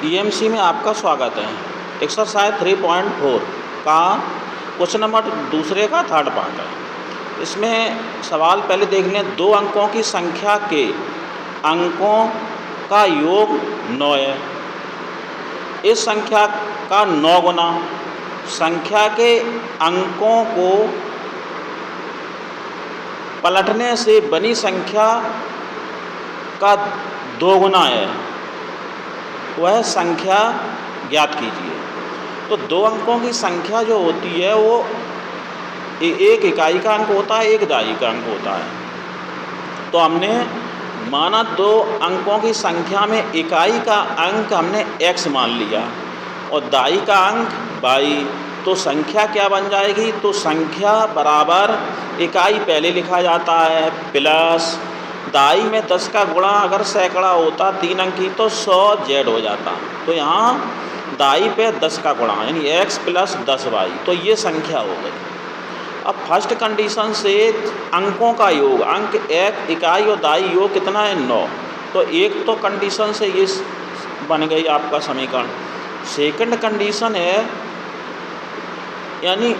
EMC में आपका स्वागत है। एक्सरसाइज 3.4 का क्वेश्चन नंबर दूसरे का थर्ड पार्ट है। इसमें सवाल पहले देख लें। 2 अंकों की संख्या के अंकों का योग 9 है। इस संख्या का 9 गुना संख्या के अंकों को पलटने से बनी संख्या का 2 गुना है, वह संख्या ज्ञात कीजिए। तो 2 अंकों की संख्या जो होती है वो एक इकाई का अंक होता है, एक दाई का अंक होता है। तो हमने माना 2 अंकों की संख्या में इकाई का अंक हमने x मान लिया और दाई का अंक y। तो संख्या क्या बन जाएगी? तो संख्या बराबर इकाई पहले लिखा जाता है प्लस दाई में 10 का गुणा अगर सैकड़ा होता 3 अंकी तो 100 z हो जाता। तो यहाँ दाई पे 10 का गुणा यानी x प्लस 10y। तो ये संख्या हो गई। अब फर्स्ट कंडीशन से अंकों का योग, अंक एक इकाई और दाई योग कितना है? 9। तो एक तो कंडीशन से ये बन गई आपका समीकरण। सेकंड कंडीशन है यानी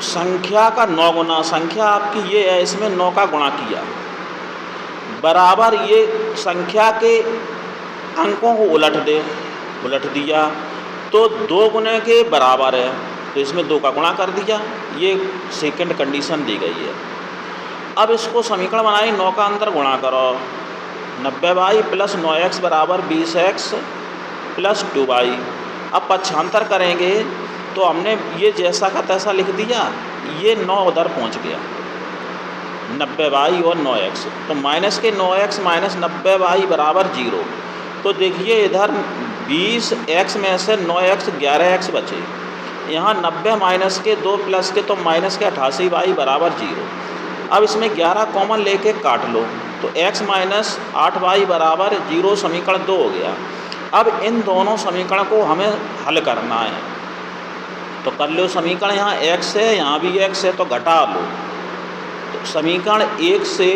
संख्या का 9 गुना, संख्या आपकी ये है, इसमें 9 का गुणा किया बराबर ये संख्या के अंकों को उलट दिया तो 2 गुने के बराबर है, तो इसमें 2 का गुणा कर दिया। ये सेकंड कंडीशन दी गई है। अब इसको समीकरण बनाए, 9 का अंदर गुणा करो, 90y प्लस 9x बराबर 20x प्लस 2y। अब पक्षांतर करेंगे तो हमने ये जैसा का तैसा लिख दिया, ये 9 उधर पहुँच गया 90y और 9x। तो माइनस के 9x माइनस 90y बराबर 0। तो देखिए इधर 20x में से 9x 11x बचे। यहाँ 90 माइनस के 2 प्लस के तो माइनस के 88y बराबर 0। अब इसमें 11 कॉमन लेके काट लो तो x माइनस 8y बराबर 0 समीकरण 2 हो गया। अब इन दोनों समीकरण को हमें हल करना है। तो कर लो समीकरण, यहाँ x है यहाँ भी x है तो घटा लो। तो समीकरण 1 से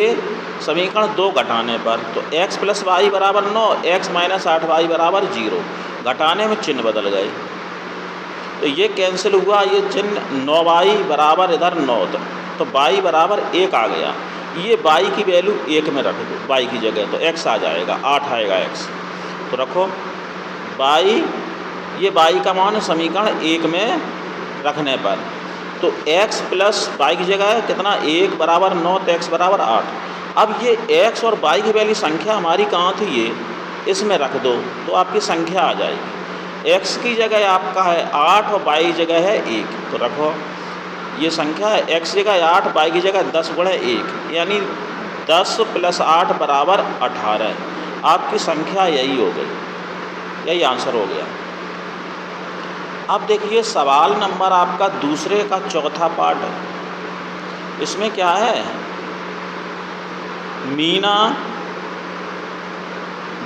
समीकरण 2 घटाने पर तो x प्लस वाई बराबर 9, x माइनस 8y बराबर 0। घटाने में चिन्ह बदल गए तो ये कैंसिल हुआ, ये चिन्ह 9y बराबर इधर 9 तो y बराबर 1 आ गया। ये y की वैल्यू 1 में रख दो, y की जगह तो x आ जाएगा, 8 आएगा x। तो रखो y, ये y का मान समीकरण 1 में रखने पर तो x प्लस y की जगह है कितना? 1 बराबर 9 तो x बराबर 8। अब ये x और y की वैल्यू संख्या हमारी कहाँ थी? ये इसमें रख दो तो आपकी संख्या आ जाएगी। x की जगह आपका है 8 और y की जगह है 1। तो रखो ये संख्या है, x जगह 8 y की जगह 10 गुणे 1 यानी 10 प्लस 8 बराबर 18। आपकी संख्या यही हो गई, यही आंसर हो गया। अब देखिए सवाल नंबर आपका दूसरे का चौथा पार्ट है। इसमें क्या है? मीना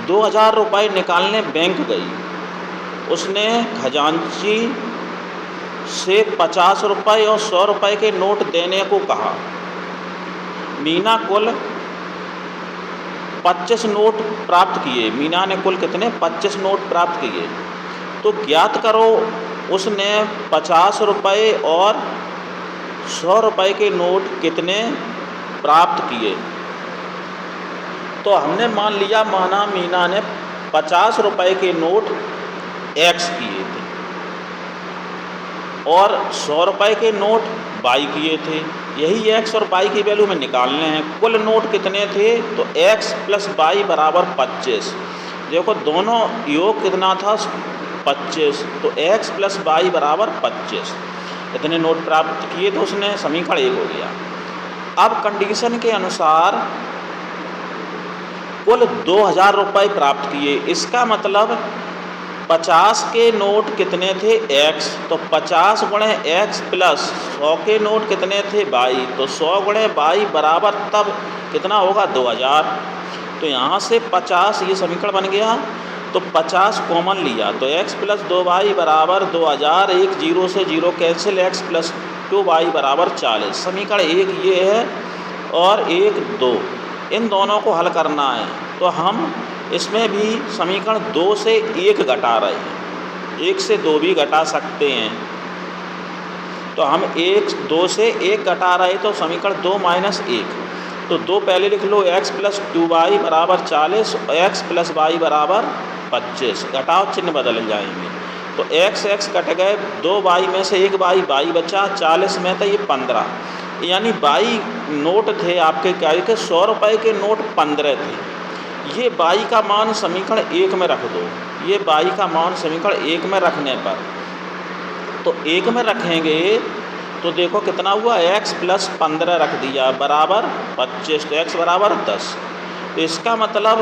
2000 रुपये निकालने बैंक गई। उसने खजांची से 50 रुपये और 100 रुपये के नोट देने को कहा। मीना कुल 25 नोट प्राप्त किए। मीना ने कुल कितने? 25 नोट प्राप्त किए। तो ज्ञात करो उसने 50 रुपये और 100 रुपये के नोट कितने प्राप्त किए। तो हमने मान लिया, माना मीना ने 50 रुपये के नोट x किए थे और 100 रुपये के नोट y किए थे। यही x और y की वैल्यू में निकालने हैं। कुल नोट कितने थे? तो x प्लस y बराबर 25। देखो दोनों योग कितना था? 25। तो x प्लस y बराबर 25। इतने नोट प्राप्त किए तो उसने समीकरण 1 हो गया। अब कंडीशन के अनुसार कुल 2000 रुपये प्राप्त किए। इसका मतलब 50 के नोट कितने थे? x। तो 50 गुणे x प्लस 100 के नोट कितने थे? y। तो 100 गुणे y बराबर तब कितना होगा? 2000। तो यहाँ से 50, ये समीकरण बन गया। तो 50 कॉमन लिया तो x प्लस 2y बराबर 2000। 1 0 से 0 कैंसिल, x प्लस 2y बराबर 40। समीकरण 1 ये है और 1 2, इन दोनों को हल करना है। तो हम इसमें भी समीकरण 2 से 1 घटा रहे हैं, 1 से 2 भी घटा सकते हैं। तो हम 2 से 1 घटा रहे तो समीकरण 2 माइनस 1, तो 2 पहले लिख लो, x प्लस 2y बराबर 40, x प्लस y बराबर 25। घटाओ चिन्ह बदल जाएंगे तो x कट गए, 2y में से 1 y बचा, 40 में था ये 15, यानी y नोट थे आपके क्या के 100 रुपये के नोट 15 थे। ये y का मान समीकरण 1 में रख दो, ये y का मान समीकरण 1 में रखने पर तो 1 में रखेंगे तो देखो कितना हुआ, x प्लस 15 रख दिया बराबर 25, तो x बराबर 10। तो इसका मतलब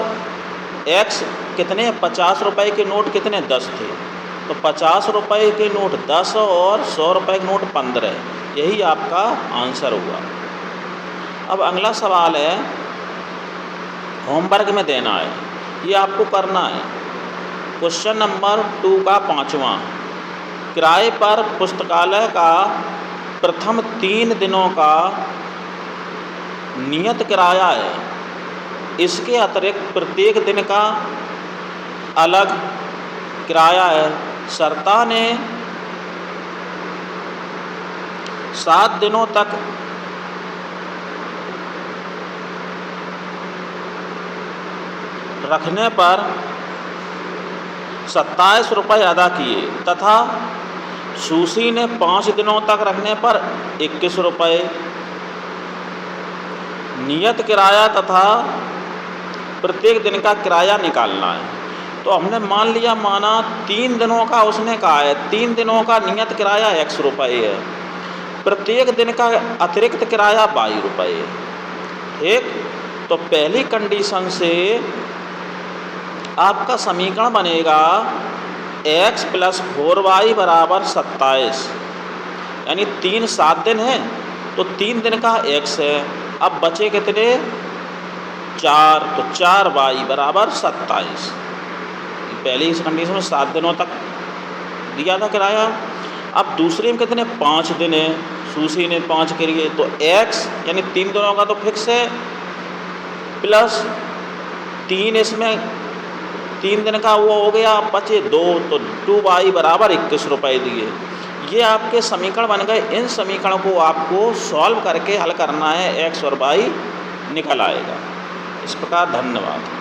x कितने 50 रुपये के नोट कितने 10 थे, तो 50 रुपये के नोट 10 और 100 रुपये के नोट 15, यही आपका आंसर हुआ। अब अगला सवाल है, होमवर्क में देना है, ये आपको करना है। क्वेश्चन नंबर 2 का 5वां, किराए पर पुस्तकालय का प्रथम 3 दिनों का नियत किराया है, इसके अतिरिक्त प्रत्येक दिन का अलग किराया है। सरता ने 7 दिनों तक रखने पर 27 रुपये अदा किए तथा सुशी ने 5 दिनों तक रखने पर 21 रुपये। नियत किराया तथा प्रत्येक दिन का किराया निकालना है। तो हमने मान लिया, माना 3 दिनों का उसने कहा है, 3 दिनों का नियत किराया x रुपये है, प्रत्येक दिन का अतिरिक्त किराया y रुपये है। ठीक, तो पहली कंडीशन से आपका समीकरण बनेगा x प्लस 4y बराबर 27, यानी 3 7 दिन है तो 3 दिन का x है। अब बचे कितने 4, तो 4y बराबर 27। पहली इस कंडीशन में 7 दिनों तक दिया था किराया। अब दूसरे में कितने 5 दिन है, सुशी ने 5 के लिए, तो x यानी 3 दिनों का तो फिक्स है, प्लस 3 इसमें 3 दिन का वो हो गया, बचे 2, तो 2y बराबर 21 रुपये दिए। ये आपके समीकरण बन गए। इन समीकरणों को आपको सॉल्व करके हल करना है, x और y निकल आएगा। इस प्रकार धन्यवाद।